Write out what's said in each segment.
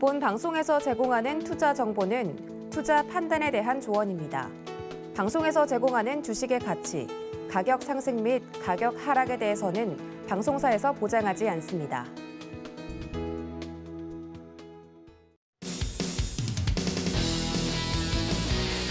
본 방송에서 제공하는 투자 정보는 투자 판단에 대한 조언입니다. 방송에서 제공하는 주식의 가치, 가격 상승 및 가격 하락에 대해서는 방송사에서 보장하지 않습니다.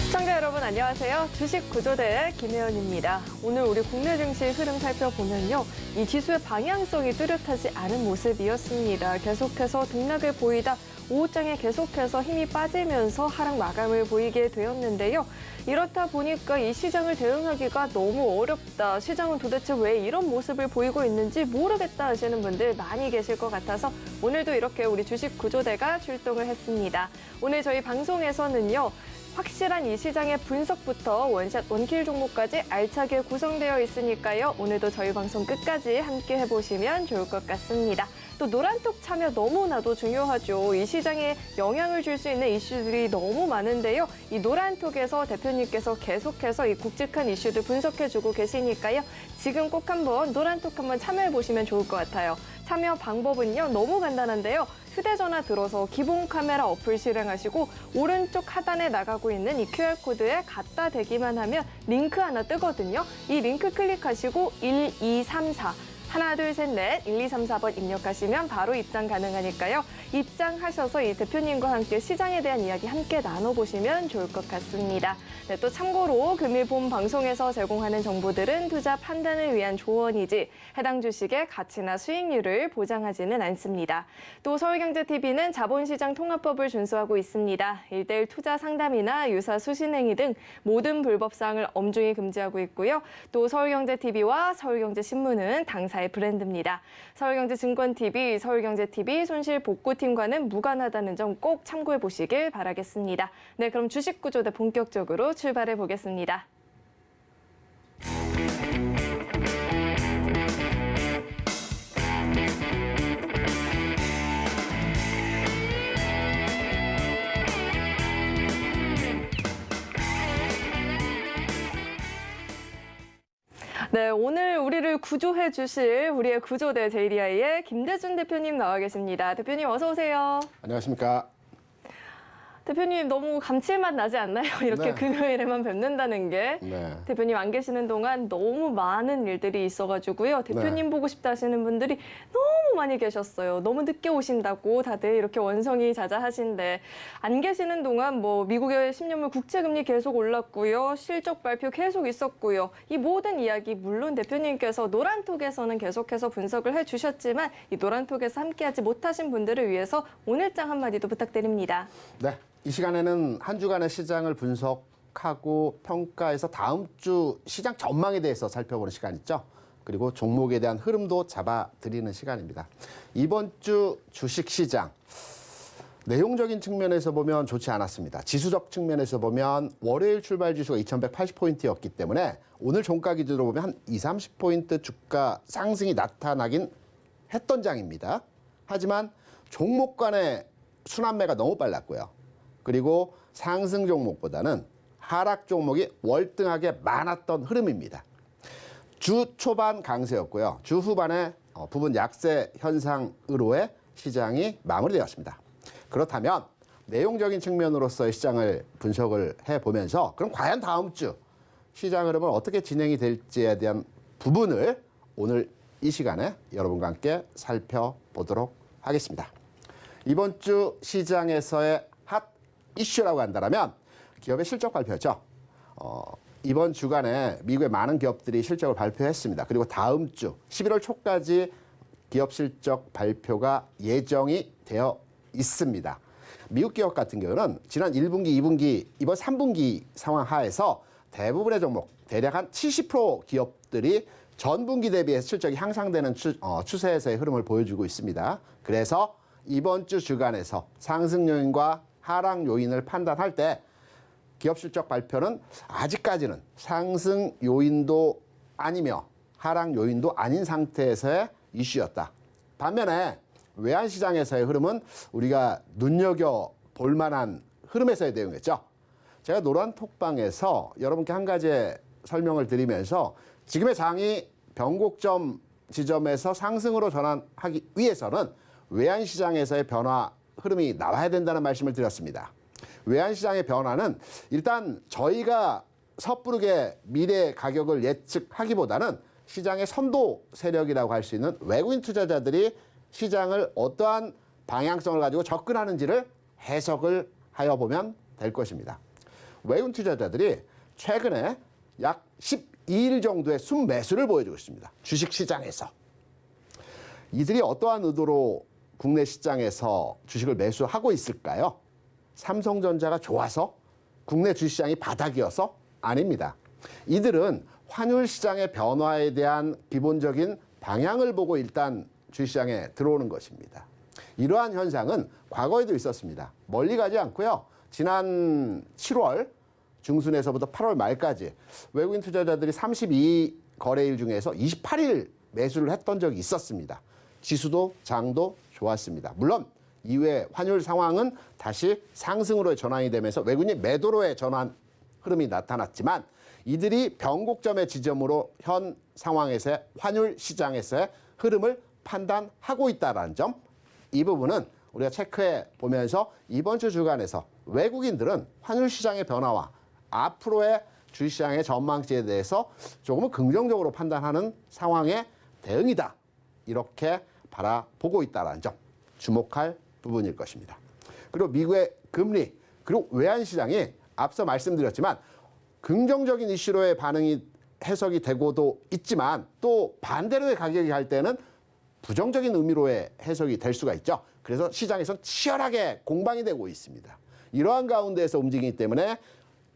시청자 여러분 안녕하세요. 주식 구조대의 김혜연입니다. 오늘 우리 국내 증시 흐름 살펴보면요. 이 지수의 방향성이 뚜렷하지 않은 모습이었습니다. 계속해서 등락을 보이다 오후장에 계속해서 힘이 빠지면서 하락 마감을 보이게 되었는데요. 이렇다 보니까 이 시장을 대응하기가 너무 어렵다. 시장은 도대체 왜 이런 모습을 보이고 있는지 모르겠다 하시는 분들 많이 계실 것 같아서 오늘도 이렇게 우리 주식 구조대가 출동을 했습니다. 오늘 저희 방송에서는요. 확실한 이 시장의 분석부터 원샷 원킬 종목까지 알차게 구성되어 있으니까요. 오늘도 저희 방송 끝까지 함께 해보시면 좋을 것 같습니다. 또 노란톡 참여 너무나도 중요하죠. 이 시장에 영향을 줄 수 있는 이슈들이 너무 많은데요. 이 노란톡에서 대표님께서 계속해서 이 굵직한 이슈들 분석해주고 계시니까요. 지금 꼭 한번 노란톡 한번 참여해보시면 좋을 것 같아요. 참여 방법은요. 너무 간단한데요. 휴대전화 들어서 기본 카메라 어플 실행하시고 오른쪽 하단에 나가고 있는 이 QR코드에 갖다 대기만 하면 링크 하나 뜨거든요. 이 링크 클릭하시고 1234 하나, 둘, 셋, 넷, 1, 2, 3, 4번 입력하시면 바로 입장 가능하니까요. 입장하셔서 이 대표님과 함께 시장에 대한 이야기 함께 나눠보시면 좋을 것 같습니다. 네, 또 참고로 금일 본 방송에서 제공하는 정보들은 투자 판단을 위한 조언이지 해당 주식의 가치나 수익률을 보장하지는 않습니다. 또 서울경제TV는 자본시장 통합법을 준수하고 있습니다. 1:1 투자 상담이나 유사 수신행위 등 모든 불법 사항을 엄중히 금지하고 있고요. 또 서울경제TV와 서울경제신문은 당사의 브랜드입니다. 서울경제증권TV, 서울경제TV 손실복구팀과는 무관하다는 점 꼭 참고해 보시길 바라겠습니다. 네, 그럼 주식구조대 본격적으로 출발해 보겠습니다. 네, 오늘 우리를 구조해 주실 우리의 구조대 JDI의 김대준 대표님 나와 계십니다. 대표님 어서 오세요. 안녕하십니까. 대표님 너무 감칠맛 나지 않나요? 이렇게 네. 금요일에만 뵙는다는 게. 네. 대표님 안 계시는 동안 너무 많은 일들이 있어가지고요. 대표님 보고 싶다 하시는 분들이 너무 많이 계셨어요. 너무 늦게 오신다고 다들 이렇게 원성이 자자하신데 안 계시는 동안 뭐 미국의 10년물 국채금리 계속 올랐고요. 실적 발표 계속 있었고요. 이 모든 이야기 물론 대표님께서 노란톡에서는 계속해서 분석을 해주셨지만 이 노란톡에서 함께하지 못하신 분들을 위해서 오늘장 한마디도 부탁드립니다. 네. 이 시간에는 한 주간의 시장을 분석하고 평가해서 다음 주 시장 전망에 대해서 살펴보는 시간 있죠. 그리고 종목에 대한 흐름도 잡아드리는 시간입니다. 이번 주 주식시장 내용적인 측면에서 보면 좋지 않았습니다. 지수적 측면에서 보면 월요일 출발 지수가 2180포인트였기 때문에 오늘 종가 기준으로 보면 한 20, 30포인트 주가 상승이 나타나긴 했던 장입니다. 하지만 종목 간의 순환매가 너무 빨랐고요. 그리고 상승 종목보다는 하락 종목이 월등하게 많았던 흐름입니다. 주 초반 강세였고요. 주 후반에 부분 약세 현상으로의 시장이 마무리되었습니다. 그렇다면 내용적인 측면으로서의 시장을 분석을 해보면서 그럼 과연 다음 주 시장 흐름은 어떻게 진행이 될지에 대한 부분을 오늘 이 시간에 여러분과 함께 살펴보도록 하겠습니다. 이번 주 시장에서의 핫 이슈라고 한다면 기업의 실적 발표죠. 이번 주간에 미국의 많은 기업들이 실적을 발표했습니다. 그리고 다음 주 11월 초까지 기업 실적 발표가 예정이 되어 있습니다. 미국 기업 같은 경우는 지난 1분기, 2분기, 이번 3분기 상황 하에서 대부분의 종목, 대략 한 70% 기업들이 전분기 대비해서 실적이 향상되는 추세에서의 흐름을 보여주고 있습니다. 그래서 이번 주 주간에서 상승 요인과 하락 요인을 판단할 때 기업 실적 발표는 아직까지는 상승 요인도 아니며 하락 요인도 아닌 상태에서의 이슈였다. 반면에 외환시장에서의 흐름은 우리가 눈여겨볼 만한 흐름에서의 내용이었죠. 제가 노란톡방에서 여러분께 한 가지 설명을 드리면서 지금의 장이 변곡점 지점에서 상승으로 전환하기 위해서는 외환시장에서의 변화 흐름이 나와야 된다는 말씀을 드렸습니다. 외환시장의 변화는 일단 저희가 섣부르게 미래 가격을 예측하기보다는 시장의 선도 세력이라고 할 수 있는 외국인 투자자들이 시장을 어떠한 방향성을 가지고 접근하는지를 해석을 하여 보면 될 것입니다. 외국인 투자자들이 최근에 약 12일 정도의 순매수를 보여주고 있습니다. 주식시장에서. 이들이 어떠한 의도로 국내 시장에서 주식을 매수하고 있을까요? 삼성전자가 좋아서? 국내 주식시장이 바닥이어서? 아닙니다. 이들은 환율 시장의 변화에 대한 기본적인 방향을 보고 일단 주식시장에 들어오는 것입니다. 이러한 현상은 과거에도 있었습니다. 멀리 가지 않고요. 지난 7월 중순에서부터 8월 말까지 외국인 투자자들이 32거래일 중에서 28일 매수를 했던 적이 있었습니다. 지수도 장도 좋았습니다. 물론 이후에 환율 상황은 다시 상승으로의 전환이 되면서 외국인이 매도로의 전환 흐름이 나타났지만 이들이 변곡점의 지점으로 현 상황에서의 환율 시장에서의 흐름을 판단하고 있다는 점, 이 부분은 우리가 체크해 보면서 이번 주 주간에서 외국인들은 환율 시장의 변화와 앞으로의 주식시장의 전망치에 대해서 조금은 긍정적으로 판단하는 상황의 대응이다. 이렇게 바라보고 있다는 점, 주목할 부분일 것입니다. 그리고 미국의 금리, 그리고 외환시장이 앞서 말씀드렸지만 긍정적인 이슈로의 반응이 해석이 되고도 있지만 또 반대로의 가격이 갈 때는 부정적인 의미로의 해석이 될 수가 있죠. 그래서 시장에선 치열하게 공방이 되고 있습니다. 이러한 가운데에서 움직이기 때문에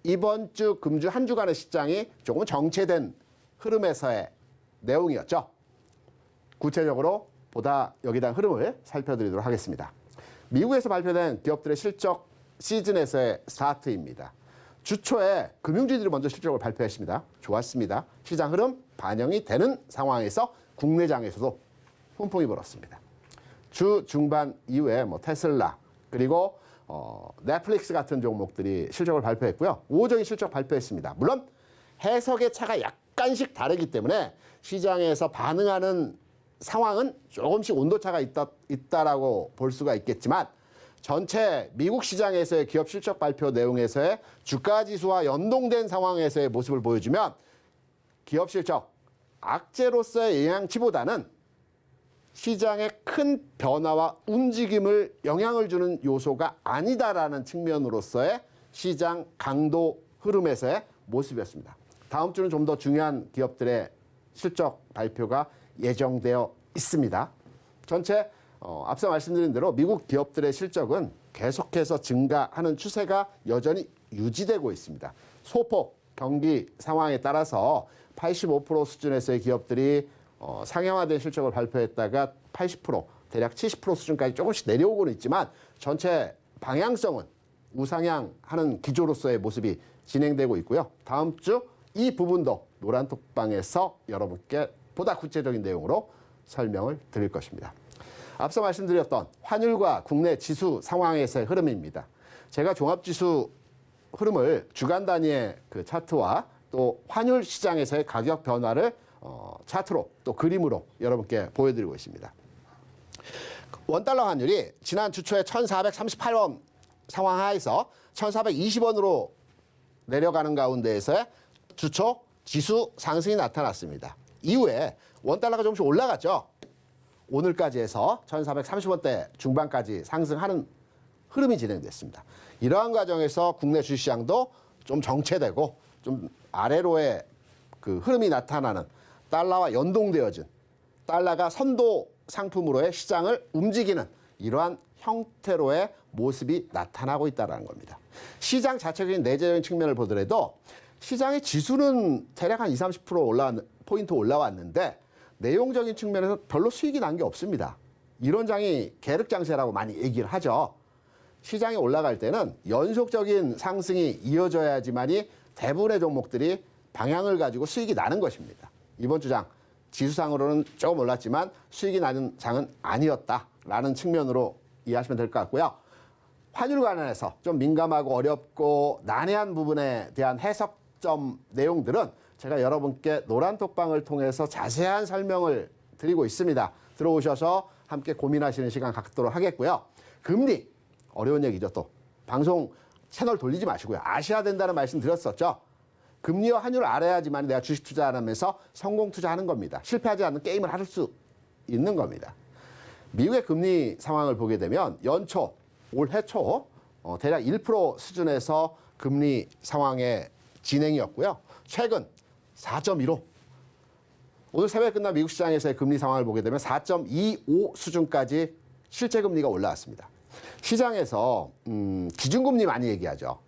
이번 주 금주 한 주간의 시장이 조금 정체된 흐름에서의 내용이었죠. 구체적으로 보다 여기에 대한 흐름을 살펴드리도록 하겠습니다. 미국에서 발표된 기업들의 실적 시즌에서의 스타트입니다. 주 초에 금융주들이 먼저 실적을 발표했습니다. 좋았습니다. 시장 흐름 반영이 되는 상황에서 국내장에서도 훈풍이 불었습니다. 주 중반 이후에 테슬라 그리고 넷플릭스 같은 종목들이 실적을 발표했고요. 우호적인 실적 발표했습니다. 물론 해석의 차가 약간씩 다르기 때문에 시장에서 반응하는 상황은 조금씩 온도차가 있다라고 볼 수가 있겠지만 전체 미국 시장에서의 기업 실적 발표 내용에서의 주가 지수와 연동된 상황에서의 모습을 보여주면 기업 실적 악재로서의 영향치보다는 시장의 큰 변화와 움직임을 영향을 주는 요소가 아니다라는 측면으로서의 시장 강도 흐름에서의 모습이었습니다. 다음 주는 좀 더 중요한 기업들의 실적 발표가 예정되어 있습니다. 전체 앞서 말씀드린 대로 미국 기업들의 실적은 계속해서 증가하는 추세가 여전히 유지되고 있습니다. 소폭 경기 상황에 따라서 85% 수준에서의 기업들이 상향화된 실적을 발표했다가 80%, 대략 70% 수준까지 조금씩 내려오고는 있지만 전체 방향성은 우상향하는 기조로서의 모습이 진행되고 있고요. 다음 주 이 부분도 노란톡방에서 여러분께 보다 구체적인 내용으로 설명을 드릴 것입니다. 앞서 말씀드렸던 환율과 국내 지수 상황에서의 흐름입니다. 제가 종합지수 흐름을 주간 단위의 그 차트와 또 환율 시장에서의 가격 변화를 차트로 또 그림으로 여러분께 보여드리고 있습니다. 원달러 환율이 지난 주 초에 1,438원 상황 하에서 1,420원으로 내려가는 가운데에서의 주초 지수 상승이 나타났습니다. 이후에 원달러가 조금씩 올라갔죠. 오늘까지 해서 1,430원대 중반까지 상승하는 흐름이 진행됐습니다. 이러한 과정에서 국내 주식시장도 좀 정체되고 좀 아래로의 그 흐름이 나타나는 달러와 연동되어진 달러가 선도 상품으로의 시장을 움직이는 이러한 형태로의 모습이 나타나고 있다는 겁니다. 시장 자체적인 내재적인 측면을 보더라도 시장의 지수는 대략 한 20, 30% 포인트 올라왔는데 내용적인 측면에서 별로 수익이 난 게 없습니다. 이론장이 계륵장세라고 많이 얘기를 하죠. 시장이 올라갈 때는 연속적인 상승이 이어져야지만이 대부분의 종목들이 방향을 가지고 수익이 나는 것입니다. 이번 주장 지수상으로는 조금 올랐지만 수익이 나는 장은 아니었다라는 측면으로 이해하시면 될 것 같고요. 환율 관련해서 좀 민감하고 어렵고 난해한 부분에 대한 해석점 내용들은 제가 여러분께 노란톡방을 통해서 자세한 설명을 드리고 있습니다. 들어오셔서 함께 고민하시는 시간 갖도록 하겠고요. 금리, 어려운 얘기죠 또. 방송 채널 돌리지 마시고요. 아셔야 된다는 말씀 드렸었죠. 금리와 환율을 알아야지만 내가 주식 투자하면서 성공 투자하는 겁니다. 실패하지 않는 게임을 할 수 있는 겁니다. 미국의 금리 상황을 보게 되면 연초, 올해 초 대략 1% 수준에서 금리 상황의 진행이었고요. 최근 4.15. 오늘 새벽에 끝난 미국 시장에서의 금리 상황을 보게 되면 4.25 수준까지 실제 금리가 올라왔습니다. 시장에서 기준금리 많이 얘기하죠.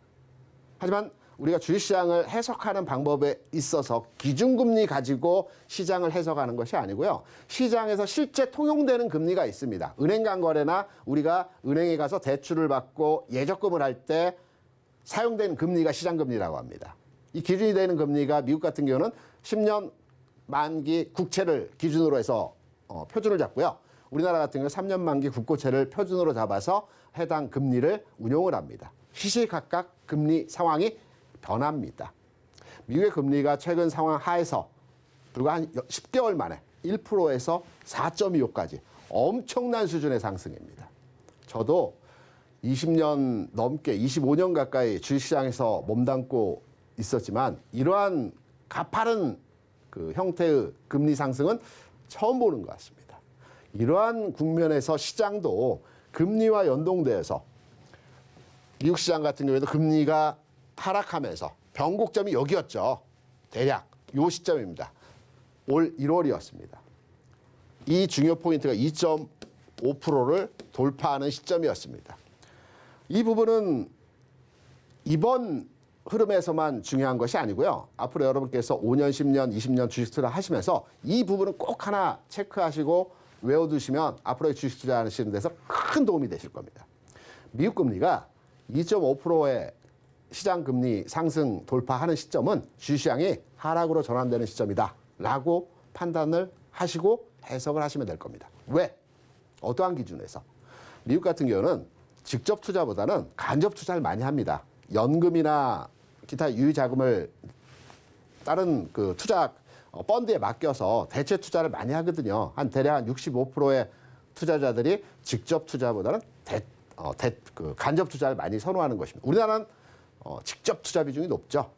하지만 우리가 주식시장을 해석하는 방법에 있어서 기준금리 가지고 시장을 해석하는 것이 아니고요. 시장에서 실제 통용되는 금리가 있습니다. 은행 간 거래나 우리가 은행에 가서 대출을 받고 예적금을 할 때 사용되는 금리가 시장금리라고 합니다. 이 기준이 되는 금리가 미국 같은 경우는 10년 만기 국채를 기준으로 해서 표준을 잡고요. 우리나라 같은 경우는 3년 만기 국고채를 표준으로 잡아서 해당 금리를 운용을 합니다. 시시각각 금리 상황이 변합니다. 미국의 금리가 최근 상황 하에서 불과 한 10개월 만에 1%에서 4.25까지 엄청난 수준의 상승입니다. 저도 20년 넘게 25년 가까이 주식시장에서 몸담고 있었지만 이러한 가파른 그 형태의 금리 상승은 처음 보는 것 같습니다. 이러한 국면에서 시장도 금리와 연동돼서 미국 시장 같은 경우에도 금리가 하락하면서 변곡점이 여기였죠. 대략 이 시점입니다. 올 1월이었습니다. 이 중요 포인트가 2.5%를 돌파하는 시점이었습니다. 이 부분은 이번 흐름에서만 중요한 것이 아니고요. 앞으로 여러분께서 5년, 10년, 20년 주식 투자 하시면서 이 부분은 꼭 하나 체크하시고 외워두시면 앞으로의 주식 투자하시는 데서 큰 도움이 되실 겁니다. 미국 금리가 2.5%의 시장 금리 상승 돌파하는 시점은 주식시장이 하락으로 전환되는 시점이다 라고 판단을 하시고 해석을 하시면 될 겁니다. 왜? 어떠한 기준에서? 미국 같은 경우는 직접 투자보다는 간접 투자를 많이 합니다. 연금이나 기타 유의자금을 다른 그 투자 펀드에 맡겨서 대체 투자를 많이 하거든요. 대략 한 65%의 투자자들이 직접 투자보다는 간접 투자를 많이 선호하는 것입니다. 우리나라는 직접 투자 비중이 높죠.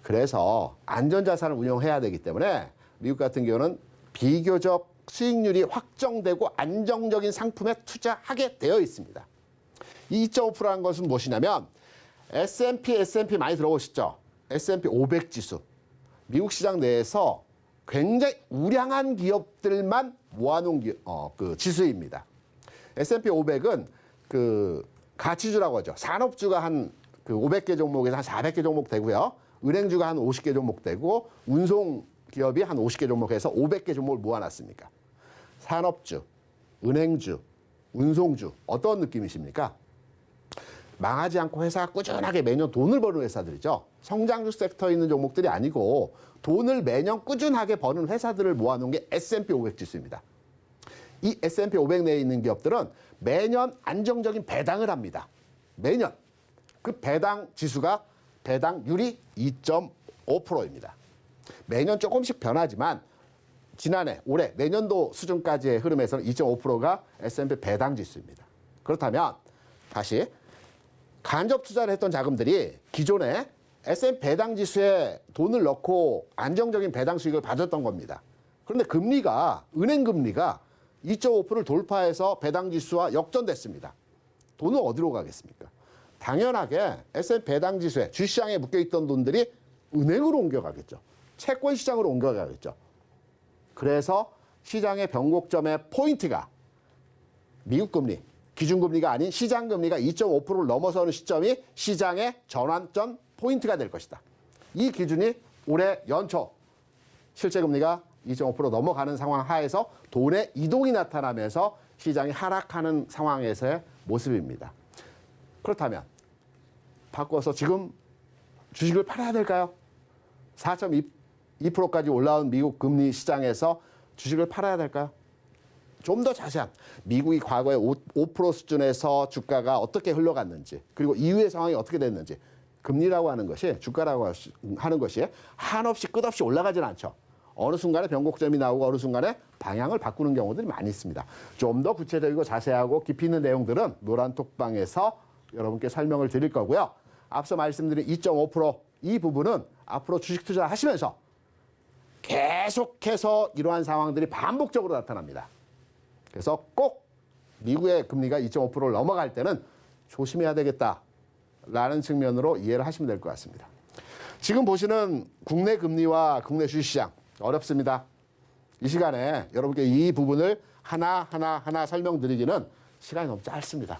그래서 안전자산을 운용해야 되기 때문에 미국 같은 경우는 비교적 수익률이 확정되고 안정적인 상품에 투자하게 되어 있습니다. 이 2.5%라는 것은 무엇이냐면 S&P 많이 들어보셨죠? S&P 500 지수. 미국 시장 내에서 굉장히 우량한 기업들만 모아놓은 그 지수입니다. S&P 500은 그 가치주라고 하죠. 산업주가 한 그 500개 종목에서 한 400개 종목 되고요. 은행주가 한 50개 종목 되고 운송 기업이 한 50개 종목해서 500개 종목을 모아놨습니까? 산업주, 은행주, 운송주 어떤 느낌이십니까? 망하지 않고 회사가 꾸준하게 매년 돈을 버는 회사들이죠. 성장주 섹터에 있는 종목들이 아니고 돈을 매년 꾸준하게 버는 회사들을 모아놓은 게 S&P 500 지수입니다. 이 S&P 500 내에 있는 기업들은 매년 안정적인 배당을 합니다. 매년. 그 배당 지수가 배당률이 2.5%입니다. 매년 조금씩 변하지만 지난해, 올해, 내년도 수준까지의 흐름에서는 2.5%가 S&P 배당 지수입니다. 그렇다면 다시 간접 투자를 했던 자금들이 기존에 S&P 배당 지수에 돈을 넣고 안정적인 배당 수익을 받았던 겁니다. 그런데 금리가, 은행 금리가 2.5%를 돌파해서 배당 지수와 역전됐습니다. 돈은 어디로 가겠습니까? 당연하게 S&P 배당 지수에 주시장에 묶여있던 돈들이 은행으로 옮겨가겠죠. 채권 시장으로 옮겨가겠죠. 그래서 시장의 변곡점의 포인트가 미국 금리, 기준금리가 아닌 시장금리가 2.5%를 넘어서는 시점이 시장의 전환점 포인트가 될 것이다. 이 기준이 올해 연초 실제금리가 2.5% 넘어가는 상황 하에서 돈의 이동이 나타나면서 시장이 하락하는 상황에서의 모습입니다. 그렇다면 바꿔서 지금 주식을 팔아야 될까요? 4.2%까지 올라온 미국 금리 시장에서 주식을 팔아야 될까요? 좀 더 자세한 미국이 과거에 5% 수준에서 주가가 어떻게 흘러갔는지 그리고 이후의 상황이 어떻게 됐는지 금리라고 하는 것이 주가라고 하는 것이 한없이 끝없이 올라가진 않죠. 어느 순간에 변곡점이 나오고 어느 순간에 방향을 바꾸는 경우들이 많이 있습니다. 좀 더 구체적이고 자세하고 깊이 있는 내용들은 노란톡방에서 여러분께 설명을 드릴 거고요. 앞서 말씀드린 2.5%이 부분은 앞으로 주식 투자하시면서 계속해서 이러한 상황들이 반복적으로 나타납니다. 그래서 꼭 미국의 금리가 2.5%를 넘어갈 때는 조심해야 되겠다라는 측면으로 이해를 하시면 될 것 같습니다. 지금 보시는 국내 금리와 국내 주식시장 어렵습니다. 이 시간에 여러분께 이 부분을 하나 설명드리기는 시간이 너무 짧습니다.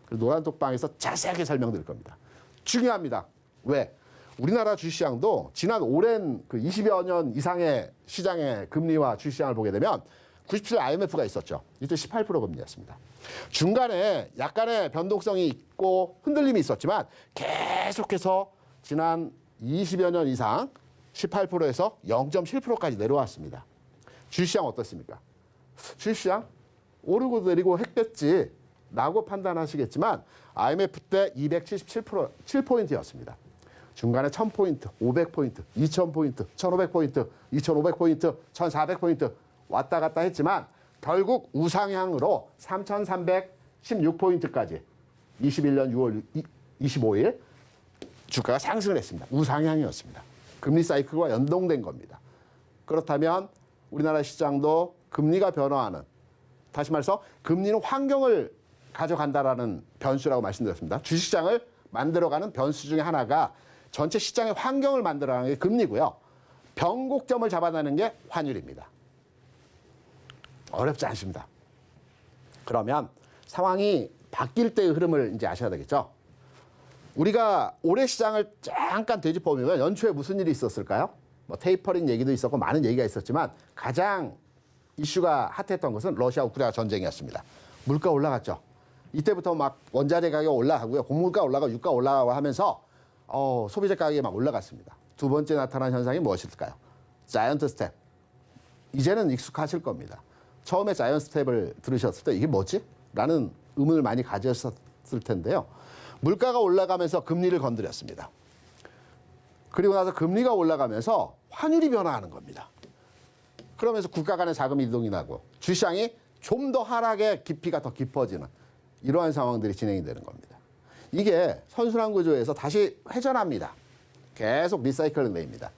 그래서 노란톡방에서 자세하게 설명드릴 겁니다. 중요합니다. 왜? 우리나라 주식시장도 지난 오랜 그 20여 년 이상의 시장의 금리와 주식시장을 보게 되면 97년 IMF가 있었죠. 이때 18% 금리였습니다. 중간에 약간의 변동성이 있고 흔들림이 있었지만 계속해서 지난 20여 년 이상 18%에서 0.7%까지 내려왔습니다. 주식시장 어떻습니까? 주식시장 오르고 내리고 했겠지라고 판단하시겠지만 IMF 때 277.7포인트였습니다. 중간에 1000포인트, 500포인트, 2000포인트, 1500포인트, 2500포인트, 1400포인트 왔다 갔다 했지만 결국 우상향으로 3316포인트까지 21년 6월 25일 주가가 상승을 했습니다. 우상향이었습니다. 금리 사이클과 연동된 겁니다. 그렇다면 우리나라 시장도 금리가 변화하는, 다시 말해서 금리는 환경을 가져간다라는 변수라고 말씀드렸습니다. 주식시장을 만들어가는 변수 중에 하나가 전체 시장의 환경을 만들어가는 게 금리고요. 변곡점을 잡아내는 게 환율입니다. 어렵지 않습니다. 그러면 상황이 바뀔 때의 흐름을 이제 아셔야 되겠죠. 우리가 올해 시장을 잠깐 되짚어보면 연초에 무슨 일이 있었을까요? 뭐 테이퍼링 얘기도 있었고 많은 얘기가 있었지만 가장 이슈가 핫했던 것은 러시아 우크라이나 전쟁이었습니다. 물가 올라갔죠. 이때부터 막 원자재 가격 올라가고요. 곡물가 올라가고 유가 올라가고 하면서 소비재 가격이 막 올라갔습니다. 두 번째 나타난 현상이 무엇일까요? 자이언트 스텝. 이제는 익숙하실 겁니다. 처음에 자이언트 스텝을 들으셨을 때 이게 뭐지? 라는 의문을 많이 가졌을 텐데요. 물가가 올라가면서 금리를 건드렸습니다. 그리고 나서 금리가 올라가면서 환율이 변화하는 겁니다. 그러면서 국가 간의 자금 이동이 나고 주시장이 좀 더 하락의 깊이가 더 깊어지는 이러한 상황들이 진행이 되는 겁니다. 이게 선순환 구조에서 다시 회전합니다. 계속 리사이클링 됩니다.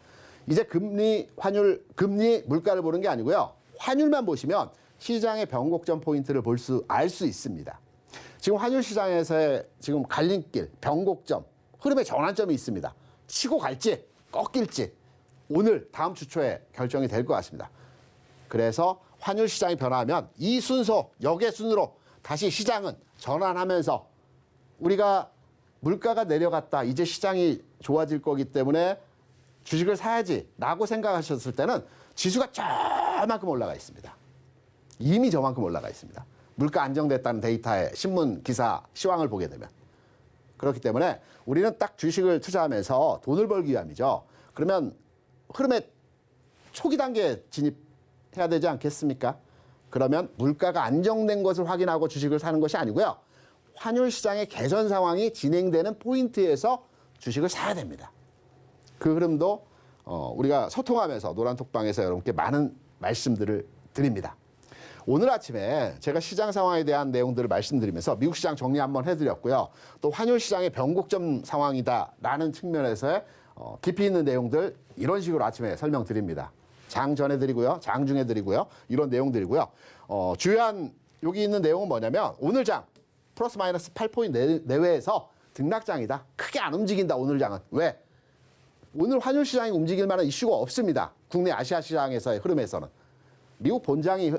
이제 금리, 환율, 금리, 물가를 보는 게 아니고요. 환율만 보시면 시장의 변곡점 포인트를 알 수 있습니다. 지금 환율 시장에서의 지금 갈림길, 변곡점, 흐름의 전환점이 있습니다. 치고 갈지, 꺾일지 오늘 다음 주 초에 결정이 될 것 같습니다. 그래서 환율 시장이 변화하면 이 순서, 역의 순으로 다시 시장은 전환하면서 우리가 물가가 내려갔다. 이제 시장이 좋아질 거기 때문에 주식을 사야지라고 생각하셨을 때는 지수가 저만큼 올라가 있습니다. 이미 저만큼 올라가 있습니다. 물가 안정됐다는 데이터에 신문, 기사, 시황을 보게 되면. 그렇기 때문에 우리는 딱 주식을 투자하면서 돈을 벌기 위함이죠. 그러면 흐름의 초기 단계에 진입해야 되지 않겠습니까? 그러면 물가가 안정된 것을 확인하고 주식을 사는 것이 아니고요. 환율 시장의 개선 상황이 진행되는 포인트에서 주식을 사야 됩니다. 그 흐름도 우리가 소통하면서 노란톡방에서 여러분께 많은 말씀들을 드립니다. 오늘 아침에 제가 시장 상황에 대한 내용들을 말씀드리면서 미국 시장 정리 한번 해드렸고요. 또 환율 시장의 변곡점 상황이다라는 측면에서의 깊이 있는 내용들 이런 식으로 아침에 설명드립니다. 장 전해드리고요. 장 중해드리고요. 이런 내용들이고요. 주요한 여기 있는 내용은 뭐냐면 오늘 장 플러스 마이너스 8포인트 내외에서 등락장이다. 크게 안 움직인다. 오늘 장은. 왜? 오늘 환율 시장이 움직일 만한 이슈가 없습니다. 국내 아시아 시장에서의 흐름에서는. 미국 본장이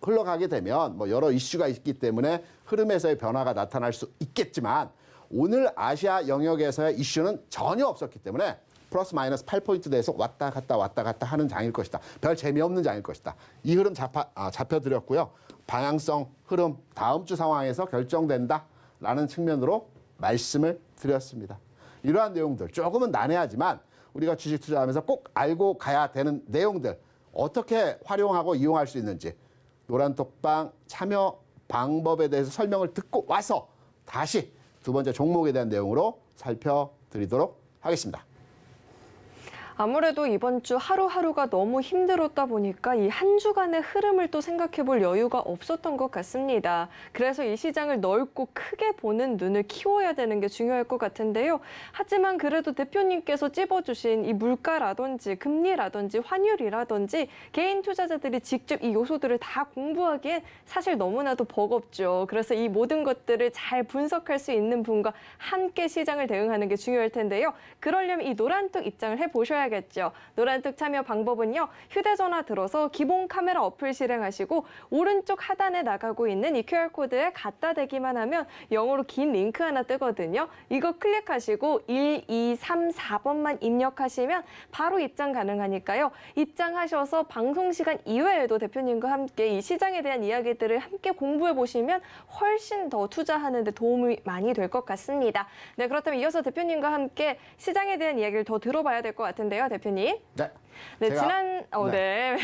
흘러가게 되면 뭐 여러 이슈가 있기 때문에 흐름에서의 변화가 나타날 수 있겠지만 오늘 아시아 영역에서의 이슈는 전혀 없었기 때문에 플러스 마이너스 8포인트 내에서 왔다 갔다 하는 장일 것이다. 별 재미없는 장일 것이다. 이 흐름 잡혀드렸고요. 방향성 흐름 다음 주 상황에서 결정된다라는 측면으로 말씀을 드렸습니다. 이러한 내용들 조금은 난해하지만 우리가 주식 투자하면서 꼭 알고 가야 되는 내용들 어떻게 활용하고 이용할 수 있는지 노란톡방 참여 방법에 대해서 설명을 듣고 와서 다시 두 번째 종목에 대한 내용으로 살펴드리도록 하겠습니다. 아무래도 이번 주 하루하루가 너무 힘들었다 보니까 이 한 주간의 흐름을 또 생각해 볼 여유가 없었던 것 같습니다. 그래서 이 시장을 넓고 크게 보는 눈을 키워야 되는 게 중요할 것 같은데요. 하지만 그래도 대표님께서 찝어주신 이 물가라든지 금리라든지 환율이라든지 개인 투자자들이 직접 이 요소들을 다 공부하기엔 사실 너무나도 버겁죠. 그래서 이 모든 것들을 잘 분석할 수 있는 분과 함께 시장을 대응하는 게 중요할 텐데요. 그러려면 이 노란톡 입장을 해보셔야겠죠. 노란톡 참여 방법은요. 휴대전화 들어서 기본 카메라 어플 실행하시고 오른쪽 하단에 나가고 있는 이 QR코드에 갖다 대기만 하면 영어로 긴 링크 하나 뜨거든요. 이거 클릭하시고 1, 2, 3, 4번만 입력하시면 바로 입장 가능하니까요. 입장하셔서 방송 시간 이외에도 대표님과 함께 이 시장에 대한 이야기들을 함께 공부해 보시면 훨씬 더 투자하는 데 도움이 많이 될 것 같습니다. 네, 그렇다면 이어서 대표님과 함께 시장에 대한 이야기를 더 들어봐야 될 것 같은데요, 대표님. 네. 네, 제가- 네.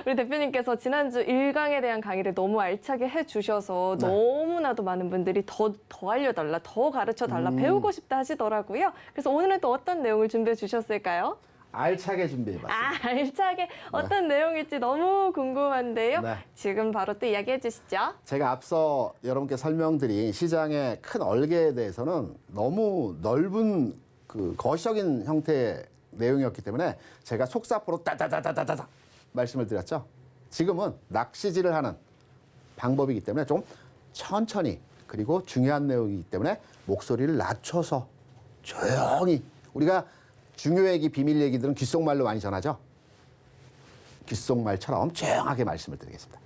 우리 대표님께서 지난주 1강에 대한 강의를 너무 알차게 해주셔서 네. 너무나도 많은 분들이 더 알려달라, 더 가르쳐달라, 배우고 싶다 하시더라고요. 그래서 오늘은 또 어떤 내용을 준비해 주셨을까요? 알차게 준비해봤습니다. 알차게 어떤 내용일지 너무 궁금한데요. 네. 지금 바로 또 이야기해 주시죠. 제가 앞서 여러분께 설명드린 시장의 큰 얼개에 대해서는 너무 넓은 그 거시적인 형태의 내용이었기 때문에 제가 속사포로 따다다다다다 말씀을 드렸죠. 지금은 낚시질을 하는 방법이기 때문에 좀 천천히 그리고 중요한 내용이기 때문에 목소리를 낮춰서 조용히 우리가 중요 얘기, 비밀 얘기들은 귓속말로 많이 전하죠. 귓속말처럼 조용하게 말씀을 드리겠습니다.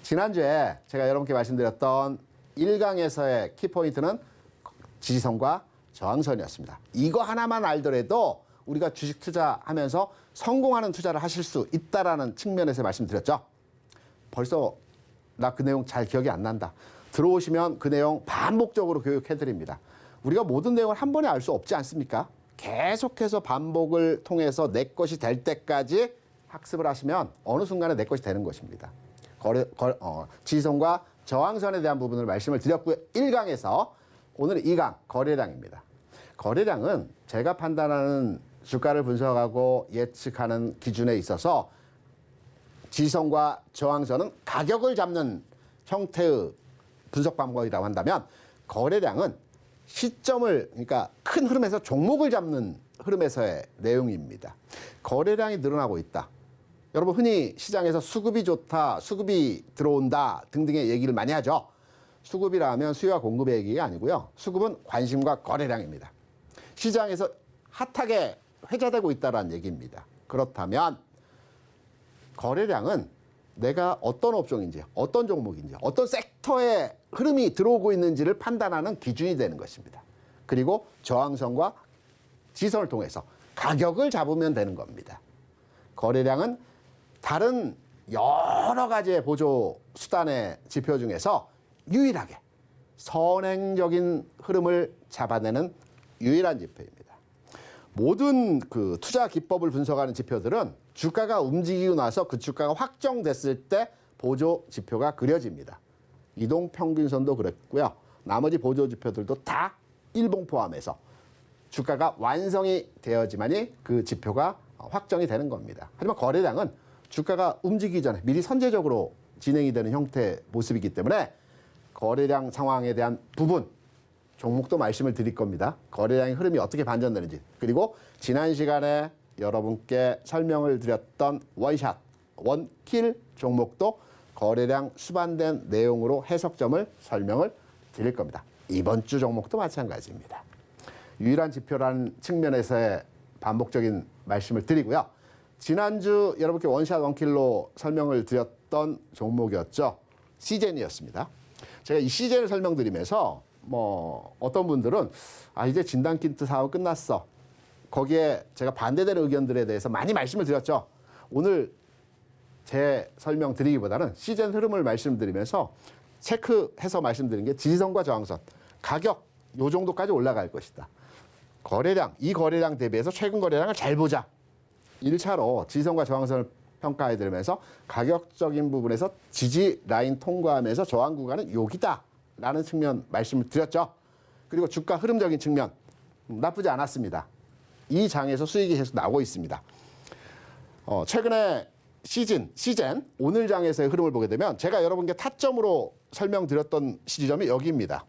지난주에 제가 여러분께 말씀드렸던 1강에서의 키포인트는 지지선과 저항선이었습니다. 이거 하나만 알더라도 우리가 주식 투자하면서 성공하는 투자를 하실 수 있다라는 측면에서 말씀드렸죠. 벌써 나 그 내용 잘 기억이 안 난다. 들어오시면 그 내용 반복적으로 교육해드립니다. 우리가 모든 내용을 한 번에 알 수 없지 않습니까? 계속해서 반복을 통해서 내 것이 될 때까지 학습을 하시면 어느 순간에 내 것이 되는 것입니다. 지지선과 저항선에 대한 부분을 말씀을 드렸고요. 1강에서 오늘은 2강 거래량입니다. 거래량은 제가 판단하는 주가를 분석하고 예측하는 기준에 있어서 지지선과 저항선은 가격을 잡는 형태의 분석 방법이라고 한다면 거래량은 시점을 그러니까 큰 흐름에서 종목을 잡는 흐름에서의 내용입니다. 거래량이 늘어나고 있다. 여러분 흔히 시장에서 수급이 좋다, 수급이 들어온다 등등의 얘기를 많이 하죠. 수급이라 하면 수요와 공급의 얘기가 아니고요. 수급은 관심과 거래량입니다. 시장에서 핫하게 회자되고 있다는 얘기입니다. 그렇다면 거래량은 내가 어떤 업종인지, 어떤 종목인지, 어떤 섹터의 흐름이 들어오고 있는지를 판단하는 기준이 되는 것입니다. 그리고 저항선과 지선을 통해서 가격을 잡으면 되는 겁니다. 거래량은 다른 여러 가지의 보조 수단의 지표 중에서 유일하게 선행적인 흐름을 잡아내는 유일한 지표입니다. 모든 그 투자 기법을 분석하는 지표들은 주가가 움직이고 나서 그 주가가 확정됐을 때 보조 지표가 그려집니다. 이동평균선도 그랬고요. 나머지 보조 지표들도 다 일봉 포함해서 주가가 완성이 되어야지만이 그 지표가 확정이 되는 겁니다. 하지만 거래량은 주가가 움직이기 전에 미리 선제적으로 진행이 되는 형태의 모습이기 때문에 거래량 상황에 대한 부분, 종목도 말씀을 드릴 겁니다. 거래량의 흐름이 어떻게 반전되는지. 그리고 지난 시간에 여러분께 설명을 드렸던 원샷, 원킬 종목도 거래량 수반된 내용으로 해석점을 설명을 드릴 겁니다. 이번 주 종목도 마찬가지입니다. 유일한 지표라는 측면에서의 반복적인 말씀을 드리고요. 지난주 여러분께 원샷, 원킬로 설명을 드렸던 종목이었죠. 시젠이었습니다. 제가 이 시젠을 설명드리면서 어떤 분들은 이제 진단킨트 사업 끝났어. 거기에 제가 반대되는 의견들에 대해서 많이 말씀을 드렸죠. 오늘 제 설명 드리기보다는 시즌 흐름을 말씀드리면서 체크해서 말씀드린 게 지지선과 저항선, 가격 요 정도까지 올라갈 것이다. 거래량, 이 거래량 대비해서 최근 거래량을 잘 보자. 1차로 지지선과 저항선을 평가해 드리면서 가격적인 부분에서 지지 라인 통과하면서 저항 구간은 여기다 라는 측면 말씀을 드렸죠. 그리고 주가 흐름적인 측면 나쁘지 않았습니다. 이 장에서 수익이 계속 나오고 있습니다. 최근에 시젠, 오늘 장에서의 흐름을 보게 되면 제가 여러분께 타점으로 설명드렸던 시점이 여기입니다.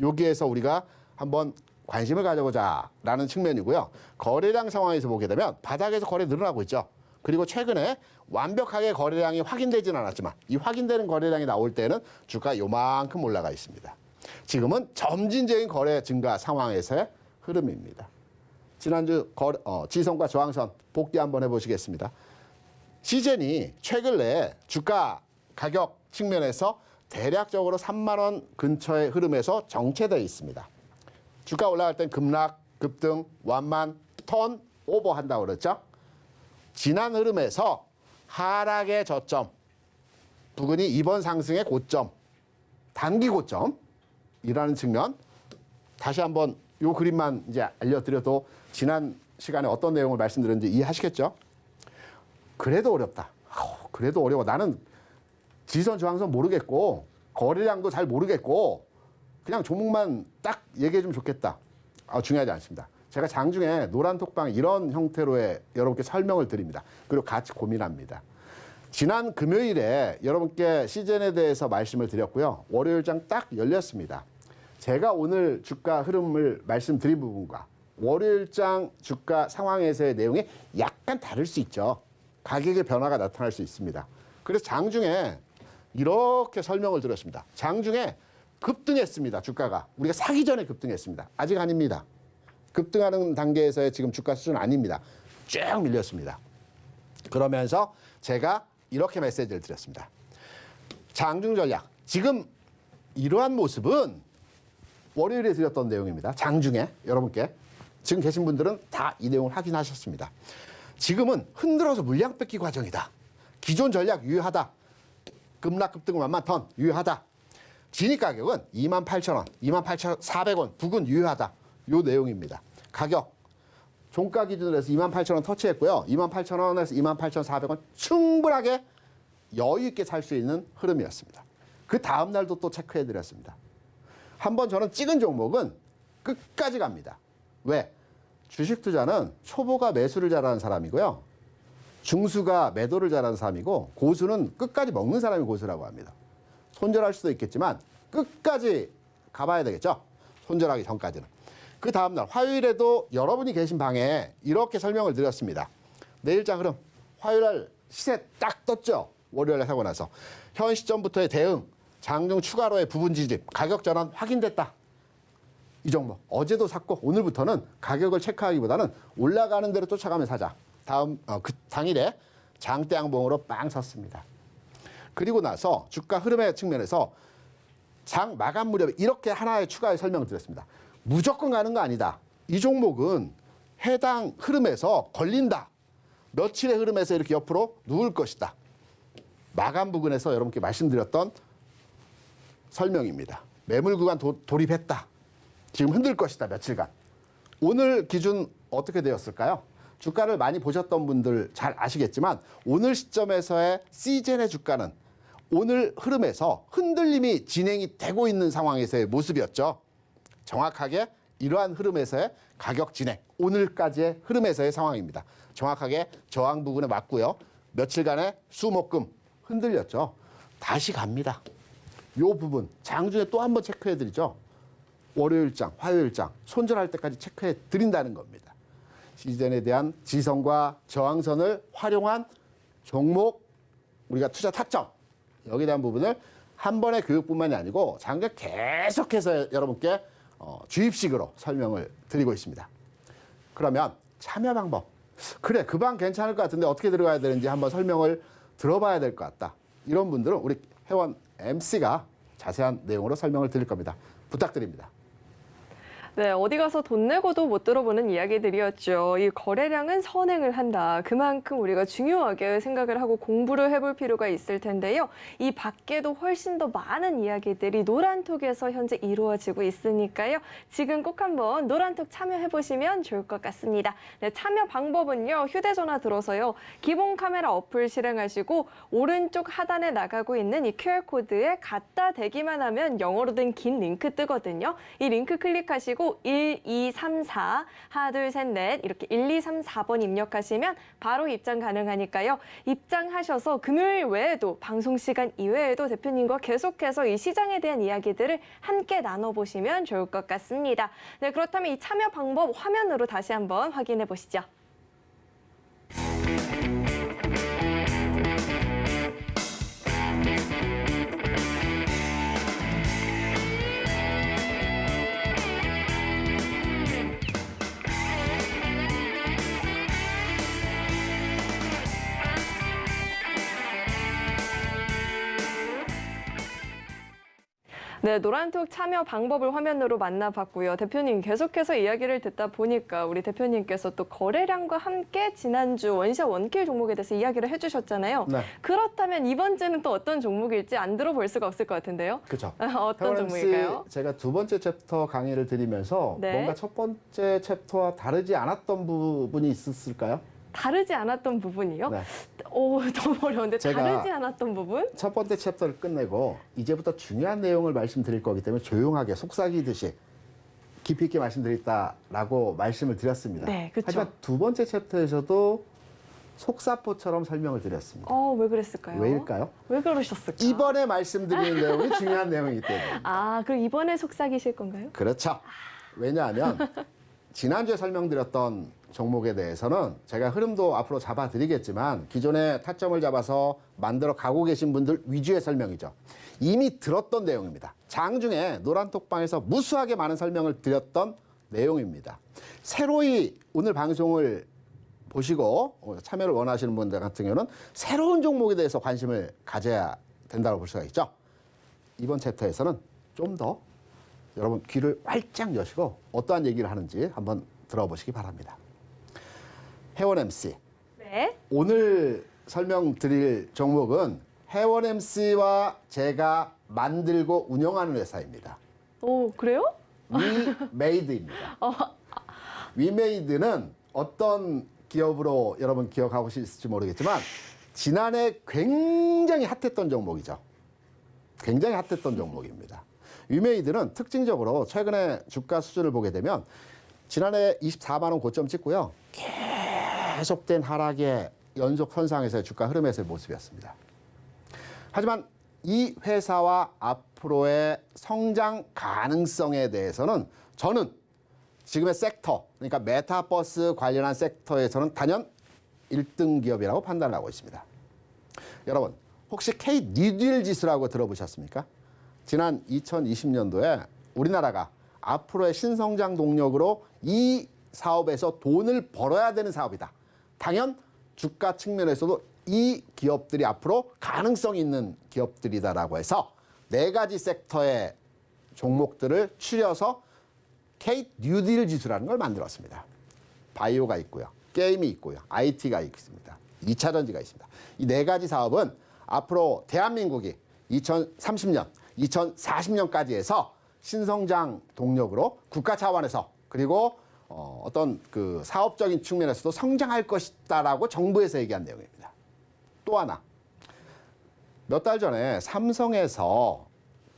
여기에서 우리가 한번 관심을 가져보자라는 측면이고요. 거래량 상황에서 보게 되면 바닥에서 거래 늘어나고 있죠. 그리고 최근에 완벽하게 거래량이 확인되지는 않았지만 이 확인되는 거래량이 나올 때는 주가 요만큼 올라가 있습니다. 지금은 점진적인 거래 증가 상황에서의 흐름입니다. 지난주 지선과 저항선 복귀 한번 해보시겠습니다. 시젠이 최근 내에 주가 가격 측면에서 대략적으로 3만 원 근처의 흐름에서 정체되어 있습니다. 주가 올라갈 땐 급락, 급등, 완만, 턴, 오버 한다고 그랬죠. 지난 흐름에서 하락의 저점, 부근이 이번 상승의 고점, 단기 고점이라는 측면, 다시 한번 이 그림만 이제 알려드려도 지난 시간에 어떤 내용을 말씀드렸는지 이해하시겠죠? 그래도 어렵다. 그래도 어려워. 나는 지선 저항선 모르겠고 거래량도 잘 모르겠고 그냥 종목만 딱 얘기해 주면 좋겠다. 중요하지 않습니다. 제가 장중에 노란 톡방 이런 형태로의 여러분께 설명을 드립니다. 그리고 같이 고민합니다. 지난 금요일에 여러분께 시즌에 대해서 말씀을 드렸고요. 월요일장 딱 열렸습니다. 제가 오늘 주가 흐름을 말씀드린 부분과 월요일장 주가 상황에서의 내용이 약간 다를 수 있죠. 가격의 변화가 나타날 수 있습니다. 그래서 장중에 이렇게 설명을 드렸습니다. 장중에 급등했습니다. 주가가. 우리가 사기 전에 급등했습니다. 아직 아닙니다. 급등하는 단계에서의 지금 주가 수준 아닙니다. 쭉 밀렸습니다. 그러면서 제가 이렇게 메시지를 드렸습니다. 장중 전략. 지금 이러한 모습은 월요일에 드렸던 내용입니다. 장중에 여러분께. 지금 계신 분들은 다 이 내용을 확인하셨습니다. 지금은 흔들어서 물량 뺏기 과정이다. 기존 전략 유효하다. 급락 급등 완만 턴 유효하다. 진입 가격은 28,000원, 28,400원 부근 유효하다. 요 내용입니다. 가격 종가 기준으로 해서 28,000원 터치했고요. 28,000원에서 28,400원 충분하게 여유 있게 살 수 있는 흐름이었습니다. 그 다음 날도 또 체크해 드렸습니다. 한번 저는 찍은 종목은 끝까지 갑니다. 왜? 주식 투자는 초보가 매수를 잘하는 사람이고요. 중수가 매도를 잘하는 사람이고 고수는 끝까지 먹는 사람이 고수라고 합니다. 손절할 수도 있겠지만 끝까지 가봐야 되겠죠. 손절하기 전까지는. 그 다음날 화요일에도 여러분이 계신 방에 이렇게 설명을 드렸습니다. 내일장 흐름. 화요일날 시세 딱 떴죠. 월요일에 사고 나서. 현 시점부터의 대응. 장중 추가로의 부분 지집. 가격 전환 확인됐다. 이 종목. 어제도 샀고 오늘부터는 가격을 체크하기보다는 올라가는 대로 쫓아가며 사자. 그 당일에 장대양봉으로 빵 섰습니다. 그리고 나서 주가 흐름의 측면에서 장 마감 무렵에 이렇게 하나의 추가의 설명을 드렸습니다. 무조건 가는 거 아니다. 이 종목은 해당 흐름에서 걸린다. 며칠의 흐름에서 이렇게 옆으로 누울 것이다. 마감 부근에서 여러분께 말씀드렸던 설명입니다. 매물 구간 돌입했다. 지금 흔들 것이다. 며칠간. 오늘 기준 어떻게 되었을까요? 주가를 많이 보셨던 분들 잘 아시겠지만 오늘 시점에서의 시젠의 주가는 오늘 흐름에서 흔들림이 진행이 되고 있는 상황에서의 모습이었죠. 정확하게 이러한 흐름에서의 가격 진행, 오늘까지의 흐름에서의 상황입니다. 정확하게 저항 부근에 맞고요. 며칠간의 수목금 흔들렸죠. 다시 갑니다. 이 부분 장중에 또 한번 체크해드리죠. 월요일장, 화요일장 손절할 때까지 체크해 드린다는 겁니다. 시즌에 대한 지선과 저항선을 활용한 종목, 우리가 투자 타점, 여기에 대한 부분을 한 번의 교육뿐만이 아니고 장중에 계속해서 여러분께 주입식으로 설명을 드리고 있습니다. 그러면 참여 방법. 그래, 그 방 괜찮을 것 같은데 어떻게 들어가야 되는지 한번 설명을 들어봐야 될 것 같다. 이런 분들은 우리 회원 MC가 자세한 내용으로 설명을 드릴 겁니다. 부탁드립니다. 네, 어디 가서 돈 내고도 못 들어보는 이야기들이었죠. 이 거래량은 선행을 한다. 그만큼 우리가 중요하게 생각을 하고 공부를 해볼 필요가 있을 텐데요. 이 밖에도 훨씬 더 많은 이야기들이 노란톡에서 현재 이루어지고 있으니까요. 지금 꼭 한번 노란톡 참여해보시면 좋을 것 같습니다. 네, 참여 방법은요. 휴대전화 들어서요. 기본 카메라 어플 실행하시고 오른쪽 하단에 나가고 있는 이 QR코드에 갖다 대기만 하면 영어로 된 긴 링크 뜨거든요. 이 링크 클릭하시고 누르시고 1234 하나 둘 셋 넷 이렇게 1234번 입력하시면 바로 입장 가능하니까요. 입장하셔서 금요일 외에도 방송 시간 이외에도 대표님과 계속해서 이 시장에 대한 이야기들을 함께 나눠보시면 좋을 것 같습니다. 네, 그렇다면 이 참여 방법 화면으로 다시 한번 확인해 보시죠. 네, 노란톡 참여 방법을 화면으로 만나봤고요. 대표님 계속해서 이야기를 듣다 보니까 우리 대표님께서 또 거래량과 함께 지난주 원샷 원킬 종목에 대해서 이야기를 해주셨잖아요. 네. 그렇다면 이번 주는 또 어떤 종목일지 안 들어볼 수가 없을 것 같은데요. 그렇죠. 어떤 종목일까요? 제가 두 번째 챕터 강의를 드리면서 네. 뭔가 첫 번째 챕터와 다르지 않았던 부분이 있었을까요? 다르지 않았던 부분이요? 네. 오, 너무 어려운데 제가 다르지 않았던 부분? 첫 번째 챕터를 끝내고 이제부터 중요한 내용을 말씀드릴 거기 때문에 조용하게 속삭이듯이 깊이 있게 말씀드렸다라고 말씀을 드렸습니다. 네, 그쵸. 하지만 두 번째 챕터에서도 속사포처럼 설명을 드렸습니다. 왜 그랬을까요? 왜일까요? 왜 그러셨을까? 이번에 말씀드리는 내용이 중요한 내용이기 때문에. 아, 그럼 이번에 속삭이실 건가요? 그렇죠. 왜냐하면 지난주에 설명드렸던 종목에 대해서는 제가 흐름도 앞으로 잡아드리겠지만 기존에 타점을 잡아서 만들어 가고 계신 분들 위주의 설명이죠. 이미 들었던 내용입니다. 장중에 노란톡방에서 무수하게 많은 설명을 드렸던 내용입니다. 새로이 오늘 방송을 보시고 참여를 원하시는 분들 같은 경우는 새로운 종목에 대해서 관심을 가져야 된다고 볼 수가 있죠. 이번 챕터에서는 좀 더 여러분 귀를 활짝 여시고 어떠한 얘기를 하는지 한번 들어보시기 바랍니다. 해원 MC. 네. 오늘 설명드릴 종목은 해원 MC와 제가 만들고 운영하는 회사입니다. 오, 그래요? 위메이드입니다. 위메이드는 어떤 기업으로 여러분 기억하고 있을지 모르겠지만 지난해 굉장히 핫했던 종목이죠. 굉장히 핫했던 종목입니다. 위메이드는 특징적으로 최근에 주가 수준을 보게 되면 지난해 24만 원 고점 찍고요. 계속된 하락의 연속 선상에서의 주가 흐름에서의 모습이었습니다. 하지만 이 회사와 앞으로의 성장 가능성에 대해서는 저는 지금의 섹터, 그러니까 메타버스 관련한 섹터에서는 단연 1등 기업이라고 판단하고 있습니다. 여러분, 혹시 K-뉴딜 지수라고 들어보셨습니까? 지난 2020년도에 우리나라가 앞으로의 신성장 동력으로 이 사업에서 돈을 벌어야 되는 사업이다. 당연 주가 측면에서도 이 기업들이 앞으로 가능성이 있는 기업들이다라고 해서 4가지 sek터의 종목들을 추려서 K-뉴딜 지수라는 걸 만들었습니다. 바이오가 있고요. 게임이 있고요. IT가 있습니다. 2차 전지가 있습니다. 이 4가지 사업은 앞으로 대한민국이 2030년, 2040년까지 해서 신성장 동력으로 국가 차원에서 그리고 어떤 그 사업적인 측면에서도 성장할 것이다라고 정부에서 얘기한 내용입니다. 또 하나, 몇 달 전에 삼성에서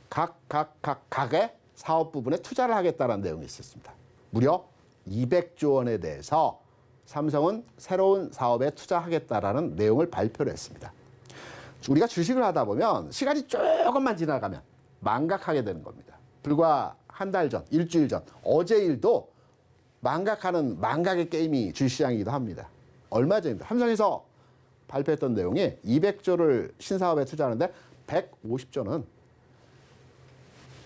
각의 사업 부분에 투자를 하겠다는 내용이 있었습니다. 무려 200조 원에 대해서 삼성은 새로운 사업에 투자하겠다라는 내용을 발표를 했습니다. 우리가 주식을 하다 보면 시간이 조금만 지나가면 망각하게 되는 겁니다. 불과 한 달 전, 일주일 전, 어제 일도 망각하는 망각의 게임이 주식시장이기도 합니다. 얼마 전입니다. 삼성에서 발표했던 내용이 200조를 신사업에 투자하는데 150조는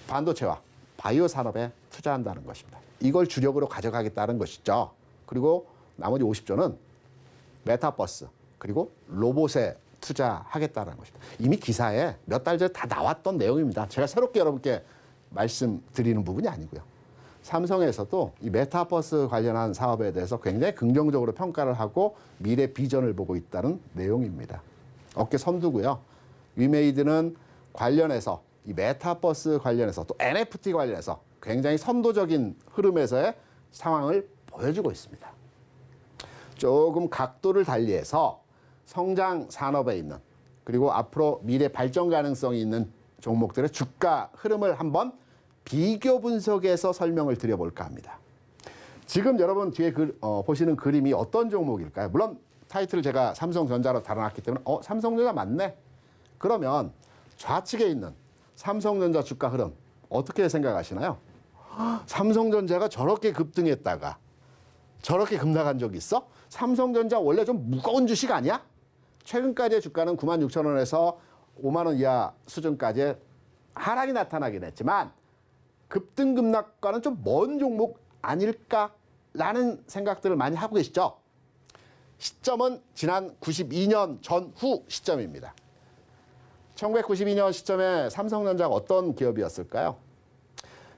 반도체와 바이오 산업에 투자한다는 것입니다. 이걸 주력으로 가져가겠다는 것이죠. 그리고 나머지 50조는 메타버스 그리고 로봇에 투자하겠다는 것입니다. 이미 기사에 몇 달 전에 다 나왔던 내용입니다. 제가 새롭게 여러분께 말씀드리는 부분이 아니고요. 삼성에서도 이 메타버스 관련한 사업에 대해서 굉장히 긍정적으로 평가를 하고 미래 비전을 보고 있다는 내용입니다. 어깨 선두고요. 위메이드는 관련해서 이 메타버스 관련해서 또 NFT 관련해서 굉장히 선도적인 흐름에서의 상황을 보여주고 있습니다. 조금 각도를 달리해서 성장 산업에 있는 그리고 앞으로 미래 발전 가능성이 있는 종목들의 주가 흐름을 한번 비교 분석에서 설명을 드려볼까 합니다. 지금 여러분 뒤에 보시는 그림이 어떤 종목일까요? 물론 타이틀을 제가 삼성전자로 달아놨기 때문에 삼성전자 맞네? 그러면 좌측에 있는 삼성전자 주가 흐름 어떻게 생각하시나요? 삼성전자가 저렇게 급등했다가 저렇게 급락한 적이 있어? 삼성전자 원래 좀 무거운 주식 아니야? 최근까지의 주가는 96,000원에서 5만 원 이하 수준까지 하락이 나타나긴 했지만 급등 급락과는 좀 먼 종목 아닐까라는 생각들을 많이 하고 계시죠? 시점은 지난 92년 전후 시점입니다. 1992년 시점에 삼성전자가 어떤 기업이었을까요?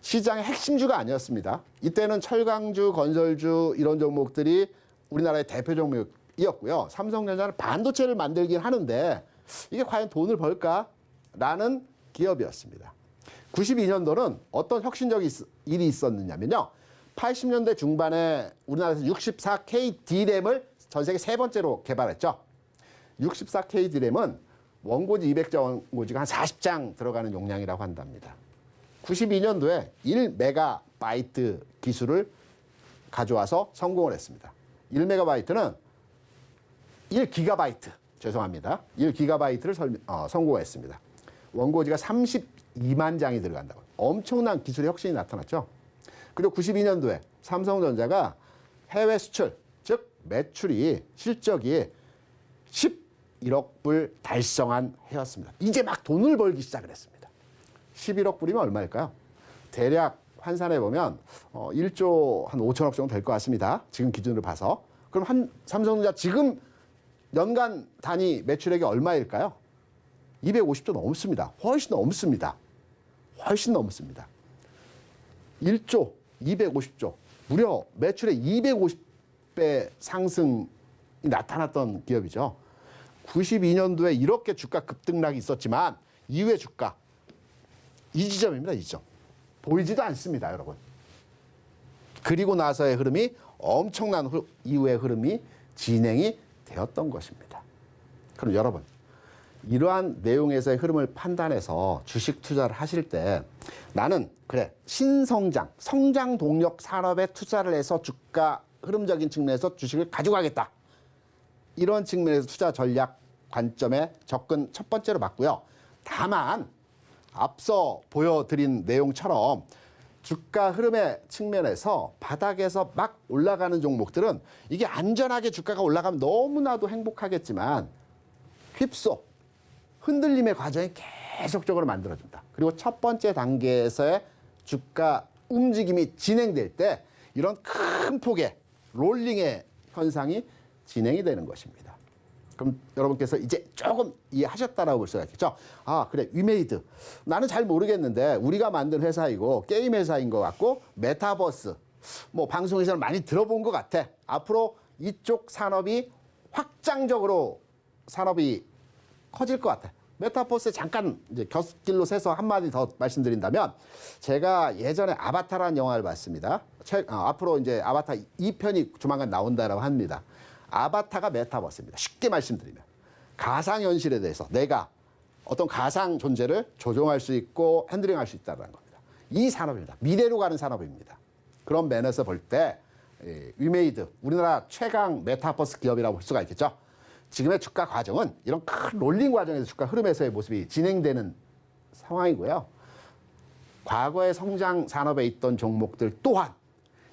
시장의 핵심주가 아니었습니다. 이때는 철강주, 건설주 이런 종목들이 우리나라의 대표 종목이었고요. 삼성전자는 반도체를 만들긴 하는데 이게 과연 돈을 벌까라는 기업이었습니다. 92년도는 어떤 혁신적인 일이 있었느냐면요. 80년대 중반에 우리나라에서 64K D램을 전 세계 세 번째로 개발했죠. 64K D램은 원고지 200장 원고지가 한 40장 들어가는 용량이라고 한답니다. 92년도에 1메가바이트 기술을 가져와서 성공을 했습니다. 1메가바이트는 1기가바이트, 죄송합니다. 1기가바이트를 성공했습니다. 원고지가 32만 장이 들어간다고. 엄청난 기술의 혁신이 나타났죠. 그리고 92년도에 삼성전자가 해외 수출, 즉 매출이 실적이 11억 불 달성한 해였습니다. 이제 막 돈을 벌기 시작을 했습니다. 11억 불이면 얼마일까요? 대략 환산해 보면 1조 한 5천억 정도 될 것 같습니다. 지금 기준으로 봐서. 그럼 삼성전자 지금 연간 단위 매출액이 얼마일까요? 250조 넘습니다. 훨씬 넘습니다. 훨씬 넘습니다. 1조 250조 무려 매출의 250배 상승이 나타났던 기업이죠. 92년도에 이렇게 주가 급등락이 있었지만 이후의 주가 이 지점입니다. 이 지점. 보이지도 않습니다. 여러분. 그리고 나서의 흐름이 엄청난 이후의 흐름이 진행이 되었던 것입니다. 그럼 여러분 이러한 내용에서의 흐름을 판단해서 주식 투자를 하실 때 나는 그래 신성장, 성장 동력 산업에 투자를 해서 주가 흐름적인 측면에서 주식을 가져가겠다. 이런 측면에서 투자 전략 관점에 접근 첫 번째로 맞고요. 다만 앞서 보여드린 내용처럼 주가 흐름의 측면에서 바닥에서 막 올라가는 종목들은 이게 안전하게 주가가 올라가면 너무나도 행복하겠지만 휩쓸 흔들림의 과정이 계속적으로 만들어진다. 그리고 첫 번째 단계에서의 주가 움직임이 진행될 때 이런 큰 폭의 롤링의 현상이 진행이 되는 것입니다. 그럼 여러분께서 이제 조금 이해하셨다라고 볼 수가 있겠죠. 아 그래 위메이드 나는 잘 모르겠는데 우리가 만든 회사이고 게임 회사인 것 같고 메타버스 뭐 방송에서는 많이 들어본 것 같아. 앞으로 이쪽 산업이 확장적으로 산업이 커질 것 같아. 메타버스에 잠깐 이제 곁길로 새서 한마디 더 말씀드린다면 제가 예전에 아바타라는 영화를 봤습니다. 앞으로 이제 아바타 2편이 조만간 나온다라고 합니다. 아바타가 메타버스입니다. 쉽게 말씀드리면 가상현실에 대해서 내가 어떤 가상 존재를 조종할 수 있고 핸들링할 수 있다는 겁니다. 이 산업입니다. 미래로 가는 산업입니다. 그런 면에서 볼 때 위메이드 우리나라 최강 메타버스 기업이라고 볼 수가 있겠죠. 지금의 주가 과정은 이런 큰 롤링 과정에서 주가 흐름에서의 모습이 진행되는 상황이고요. 과거의 성장 산업에 있던 종목들 또한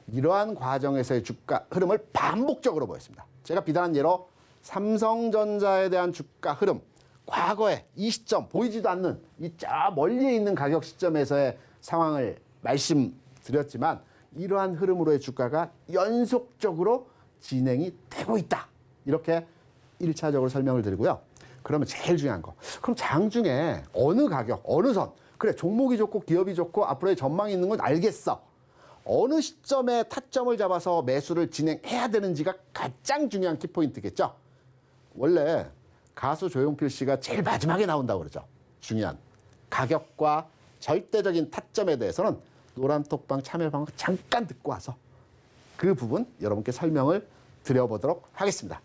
이러한 과정에서의 주가 흐름을 반복적으로 보였습니다. 제가 비단한 예로 삼성전자에 대한 주가 흐름, 과거에 이 시점 보이지도 않는 이 저 멀리에 있는 가격 시점에서의 상황을 말씀드렸지만 이러한 흐름으로의 주가가 연속적으로 진행이 되고 있다. 이렇게 1차적으로 설명을 드리고요. 그러면 제일 중요한 거. 그럼 장중에 어느 가격, 어느 선. 그래 종목이 좋고 기업이 좋고 앞으로의 전망이 있는 건 알겠어. 어느 시점에 타점을 잡아서 매수를 진행해야 되는지가 가장 중요한 키포인트겠죠. 원래 가수 조용필 씨가 제일 마지막에 나온다고 그러죠. 중요한 가격과 절대적인 타점에 대해서는 노란톡방 참여방송 잠깐 듣고 와서 그 부분 여러분께 설명을 드려보도록 하겠습니다.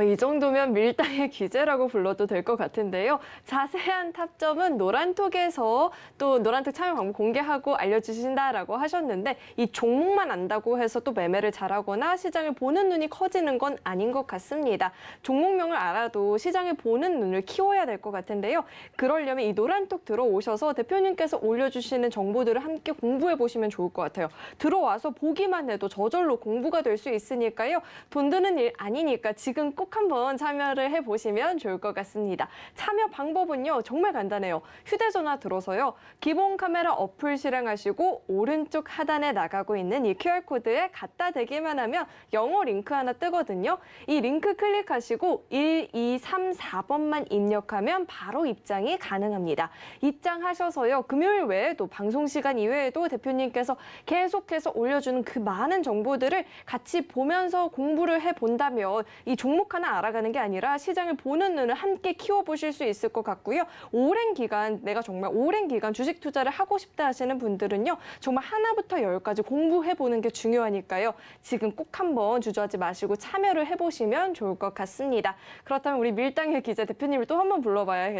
이 정도면 밀당의 기재라고 불러도 될 것 같은데요. 자세한 타점은 노란톡에서 또 노란톡 참여 방법 공개하고 알려주신다라고 하셨는데 이 종목만 안다고 해서 또 매매를 잘하거나 시장을 보는 눈이 커지는 건 아닌 것 같습니다. 종목명을 알아도 시장을 보는 눈을 키워야 될 것 같은데요. 그러려면 이 노란톡 들어오셔서 대표님께서 올려주시는 정보들을 함께 공부해 보시면 좋을 것 같아요. 들어와서 보기만 해도 저절로 공부가 될 수 있으니까요. 돈 드는 일 아니니까 지금 꼭 한번 참여를 해보시면 좋을 것 같습니다. 참여 방법은요. 정말 간단해요. 휴대전화 들어서요. 기본 카메라 어플 실행하시고 오른쪽 하단에 나가고 있는 이 QR코드에 갖다 대기만 하면 영어 링크 하나 뜨거든요. 이 링크 클릭하시고 1, 2, 3, 4번만 입력하면 바로 입장이 가능합니다. 입장하셔서요. 금요일 외에도 방송 시간 이외에도 대표님께서 계속해서 올려주는 그 많은 정보들을 같이 보면서 공부를 해본다면 이 종목 하나 알아가는 게 아니라 시장을 보는 눈을 함께 키워보실 수 있을 것 같고요. 오랜 기간, 내가 정말 오랜 기간 주식 투자를 하고 싶다 하시는 분들은요. 정말 하나부터 열까지 공부해보는 게 중요하니까요. 지금 꼭 한번 주저하지 마시고 참여를 해보시면 좋을 것 같습니다. 그렇다면 우리 밀당의 기자 대표님을 또 한번 불러봐야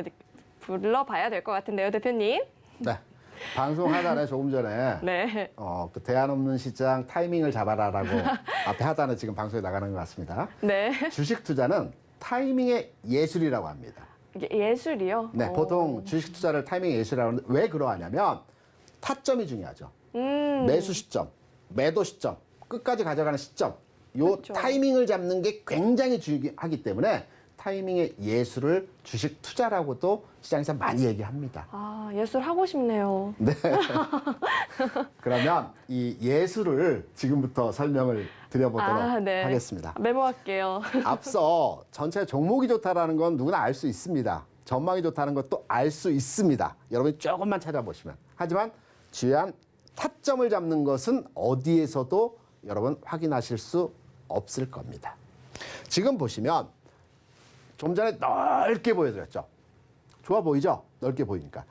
될 것 같은데요, 대표님. 네. 방송 하단에 조금 전에 네. 그 대안 없는 시장 타이밍을 잡아라라고 앞에 하단에 지금 방송에 나가는 것 같습니다. 네. 주식 투자는 타이밍의 예술이라고 합니다. 이게 예술이요? 네, 보통 주식 투자를 타이밍의 예술이라고 하는데 왜 그러하냐면 타점이 중요하죠. 매수 시점, 매도 시점, 끝까지 가져가는 시점. 요 그렇죠. 타이밍을 잡는 게 굉장히 중요하기 때문에 타이밍의 예술을 주식 투자라고도 시장에서 많이 얘기합니다. 아, 예술 하고 싶네요. 네. 그러면 이 예술을 지금부터 설명을 드려보도록 하겠습니다. 메모할게요. 앞서 전체 종목이 좋다라는 건 누구나 알 수 있습니다. 전망이 좋다는 것도 알 수 있습니다. 여러분이 조금만 찾아보시면. 하지만 중요한 타점을 잡는 것은 어디에서도 여러분 확인하실 수 없을 겁니다. 지금 보시면 좀 전에 넓게 보여드렸죠. 좋아 보이죠? 넓게 보이니까.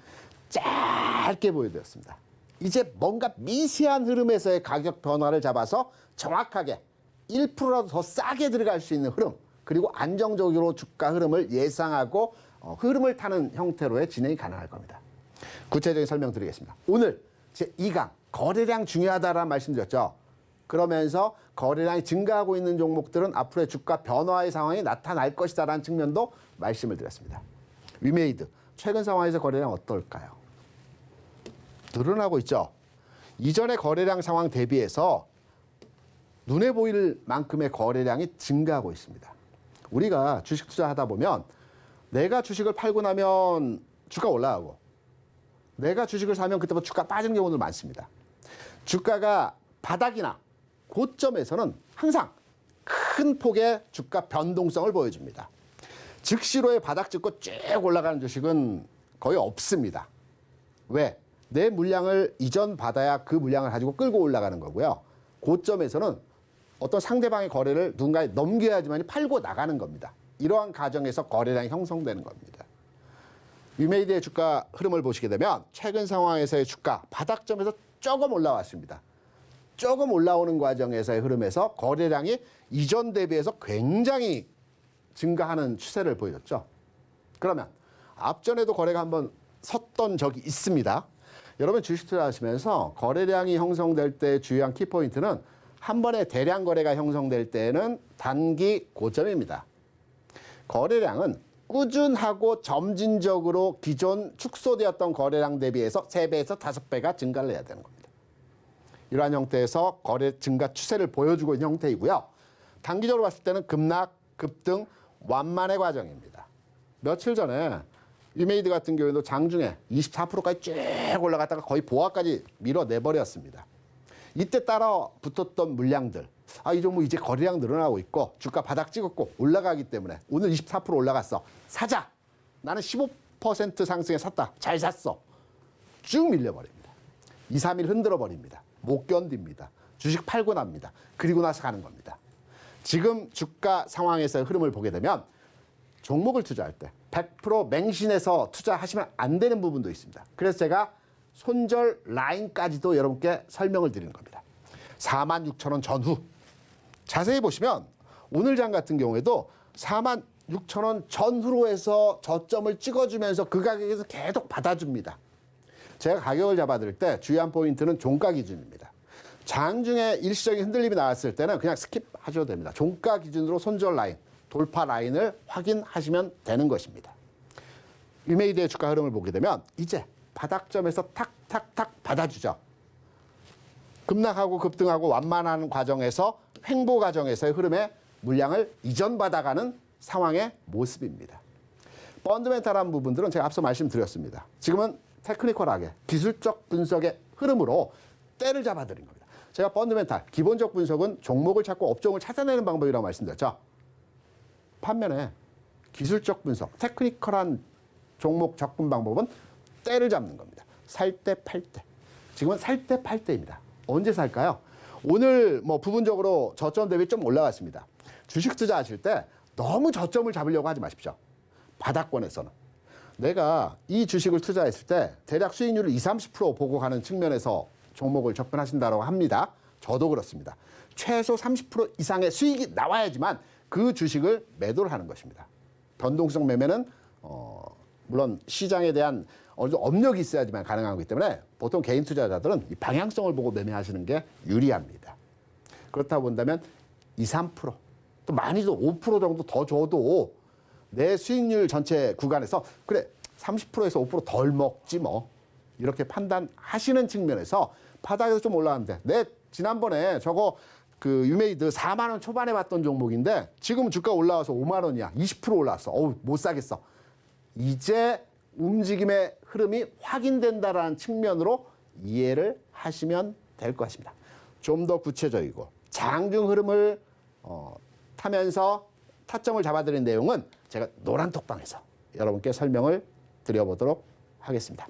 짧게 보여드렸습니다. 이제 뭔가 미세한 흐름에서의 가격 변화를 잡아서 정확하게 1%라도 더 싸게 들어갈 수 있는 흐름, 그리고 안정적으로 주가 흐름을 예상하고 흐름을 타는 형태로의 진행이 가능할 겁니다. 구체적인 설명 드리겠습니다. 오늘 제 2강 거래량 중요하다라는 말씀드렸죠. 그러면서 거래량이 증가하고 있는 종목들은 앞으로의 주가 변화의 상황이 나타날 것이다라는 측면도 말씀을 드렸습니다. 위메이드, 최근 상황에서 거래량 어떨까요? 늘어나고 있죠. 이전의 거래량 상황 대비해서 눈에 보일 만큼의 거래량이 증가하고 있습니다. 우리가 주식 투자하다 보면 내가 주식을 팔고 나면 주가 올라가고 내가 주식을 사면 그때부터 주가 빠지는 경우도 많습니다. 주가가 바닥이나 고점에서는 항상 큰 폭의 주가 변동성을 보여줍니다. 즉시로의 바닥 찍고 쭉 올라가는 주식은 거의 없습니다. 왜? 내 물량을 이전 받아야 그 물량을 가지고 끌고 올라가는 거고요. 고점에서는 어떤 상대방의 거래를 누군가에 넘겨야지만 팔고 나가는 겁니다. 이러한 과정에서 거래량이 형성되는 겁니다. 위메이드의 주가 흐름을 보시게 되면 최근 상황에서의 주가 바닥점에서 조금 올라왔습니다. 조금 올라오는 과정에서의 흐름에서 거래량이 이전 대비해서 굉장히 증가하는 추세를 보였죠. 그러면 앞전에도 거래가 한번 섰던 적이 있습니다. 여러분 주식 투자하시면서 거래량이 형성될 때 주요한 키포인트는 한 번에 대량 거래가 형성될 때는 단기 고점입니다. 거래량은 꾸준하고 점진적으로 기존 축소되었던 거래량 대비해서 3배에서 5배가 증가를 해야 되는 겁니다. 이러한 형태에서 거래 증가 추세를 보여주고 있는 형태이고요. 단기적으로 봤을 때는 급락, 급등, 완만의 과정입니다. 며칠 전에 위메이드 같은 경우에도 장중에 24%까지 쭉 올라갔다가 거의 보합까지 밀어내버렸습니다. 이때 따라 붙었던 물량들, 이 종목 이제 거래량 늘어나고 있고 주가 바닥 찍었고 올라가기 때문에 오늘 24% 올라갔어. 사자. 나는 15% 상승에 샀다. 잘 샀어. 쭉 밀려버립니다. 2, 3일 흔들어버립니다. 못 견딥니다. 주식 팔고 납니다. 그리고 나서 가는 겁니다. 지금 주가 상황에서의 흐름을 보게 되면 종목을 투자할 때 100% 맹신해서 투자하시면 안 되는 부분도 있습니다. 그래서 제가 손절 라인까지도 여러분께 설명을 드리는 겁니다. 46,000원 전후. 자세히 보시면 오늘 장 같은 경우에도 46,000원 전후로 해서 저점을 찍어주면서 그 가격에서 계속 받아줍니다. 제가 가격을 잡아드릴 때 주의한 포인트는 종가 기준입니다. 장중에 일시적인 흔들림이 나왔을 때는 그냥 스킵하셔도 됩니다. 종가 기준으로 손절 라인, 돌파 라인을 확인하시면 되는 것입니다. 유메이드의 주가 흐름을 보게 되면 이제 바닥점에서 탁탁탁 받아주죠. 급락하고 급등하고 완만한 과정에서 횡보 과정에서의 흐름에 물량을 이전받아가는 상황의 모습입니다. 펀드멘탈한 부분들은 제가 앞서 말씀드렸습니다. 지금은 테크니컬하게 기술적 분석의 흐름으로 때를 잡아드린 겁니다. 제가 펀드멘탈, 기본적 분석은 종목을 찾고 업종을 찾아내는 방법이라고 말씀드렸죠. 반면에 기술적 분석, 테크니컬한 종목 접근 방법은 때를 잡는 겁니다. 살 때, 팔 때. 지금은 살 때, 팔 때입니다. 언제 살까요? 오늘 뭐 부분적으로 저점 대비 좀 올라갔습니다. 주식 투자하실 때 너무 저점을 잡으려고 하지 마십시오. 바닥권에서는. 내가 이 주식을 투자했을 때 대략 수익률을 20, 30% 보고 가는 측면에서 종목을 접근하신다고 합니다. 저도 그렇습니다. 최소 30% 이상의 수익이 나와야지만 그 주식을 매도를 하는 것입니다. 변동성 매매는 물론 시장에 대한 어느 정도 업력이 있어야지만 가능한 거기 때문에 보통 개인 투자자들은 이 방향성을 보고 매매하시는 게 유리합니다. 그렇다고 본다면 2, 3%, 또 많이도 5% 정도 더 줘도 내 수익률 전체 구간에서 그래 30%에서 5% 덜 먹지 뭐 이렇게 판단하시는 측면에서 바닥에서 좀 올라왔는데 내 지난번에 저거 그 유메이드 4만 원 초반에 봤던 종목인데 지금 주가 올라와서 5만 원이야. 20% 올라왔어. 어우 못 사겠어. 이제 움직임의 흐름이 확인된다라는 측면으로 이해를 하시면 될 것 같습니다. 좀 더 구체적이고 장중 흐름을 타면서 타점을 잡아드린 내용은 제가 노란톡방에서 여러분께 설명을 드려보도록 하겠습니다.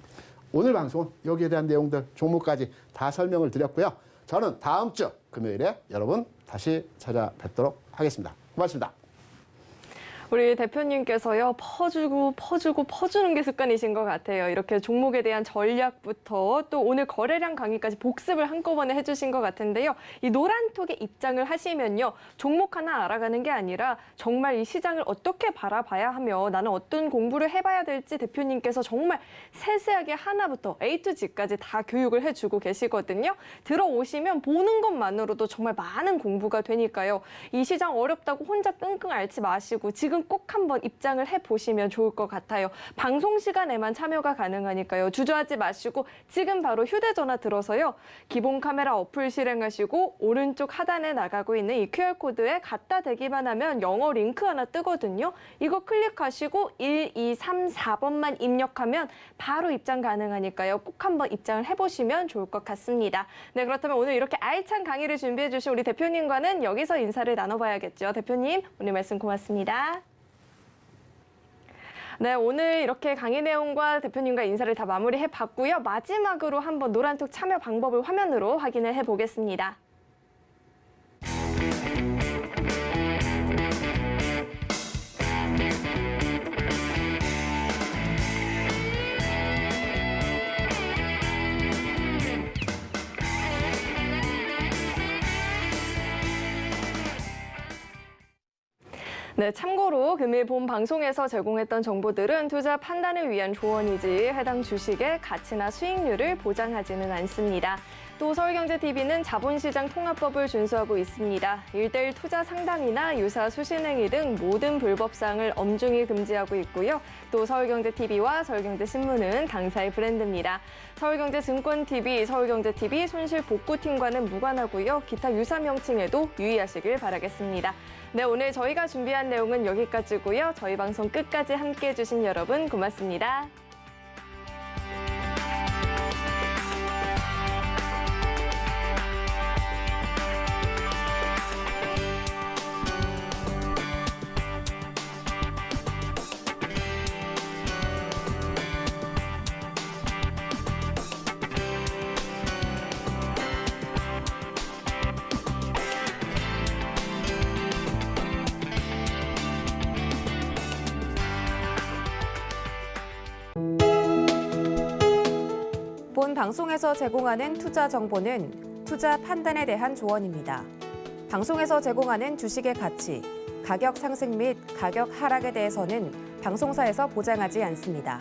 오늘 방송은 여기에 대한 내용들 종목까지 다 설명을 드렸고요. 저는 다음 주 금요일에 여러분 다시 찾아뵙도록 하겠습니다. 고맙습니다. 우리 대표님께서요, 퍼주는 게 습관이신 것 같아요. 이렇게 종목에 대한 전략부터 또 오늘 거래량 강의까지 복습을 한꺼번에 해주신 것 같은데요. 이 노란톡에 입장을 하시면요, 종목 하나 알아가는 게 아니라 정말 이 시장을 어떻게 바라봐야 하며 나는 어떤 공부를 해봐야 될지 대표님께서 정말 세세하게 하나부터 A to G까지 다 교육을 해주고 계시거든요. 들어오시면 보는 것만으로도 정말 많은 공부가 되니까요. 이 시장 어렵다고 혼자 끙끙 앓지 마시고 지금 꼭 한번 입장을 해보시면 좋을 것 같아요. 방송 시간에만 참여가 가능하니까요. 주저하지 마시고 지금 바로 휴대전화 들어서요. 기본 카메라 어플 실행하시고 오른쪽 하단에 나가고 있는 이 QR코드에 갖다 대기만 하면 영어 링크 하나 뜨거든요. 이거 클릭하시고 1, 2, 3, 4번만 입력하면 바로 입장 가능하니까요. 꼭 한번 입장을 해보시면 좋을 것 같습니다. 네, 그렇다면 오늘 이렇게 알찬 강의를 준비해 주신 우리 대표님과는 여기서 인사를 나눠봐야겠죠. 대표님, 오늘 말씀 고맙습니다. 네, 오늘 이렇게 강의 내용과 대표님과 인사를 다 마무리해봤고요. 마지막으로 한번 노란톡 참여 방법을 화면으로 확인을 해보겠습니다. 네, 참고로 금일 본 방송에서 제공했던 정보들은 투자 판단을 위한 조언이지 해당 주식의 가치나 수익률을 보장하지는 않습니다. 또 서울경제TV는 자본시장 통합법을 준수하고 있습니다. 1:1 투자 상담이나 유사 수신행위 등 모든 불법사항을 엄중히 금지하고 있고요. 또 서울경제TV와 서울경제신문은 당사의 브랜드입니다. 서울경제증권TV, 서울경제TV 손실복구팀과는 무관하고요. 기타 유사 명칭에도 유의하시길 바라겠습니다. 네, 오늘 저희가 준비한 내용은 여기까지고요. 저희 방송 끝까지 함께해 주신 여러분 고맙습니다. 본 방송에서 제공하는 투자 정보는 투자 판단에 대한 조언입니다. 방송에서 제공하는 주식의 가치, 가격 상승 및 가격 하락에 대해서는 방송사에서 보장하지 않습니다.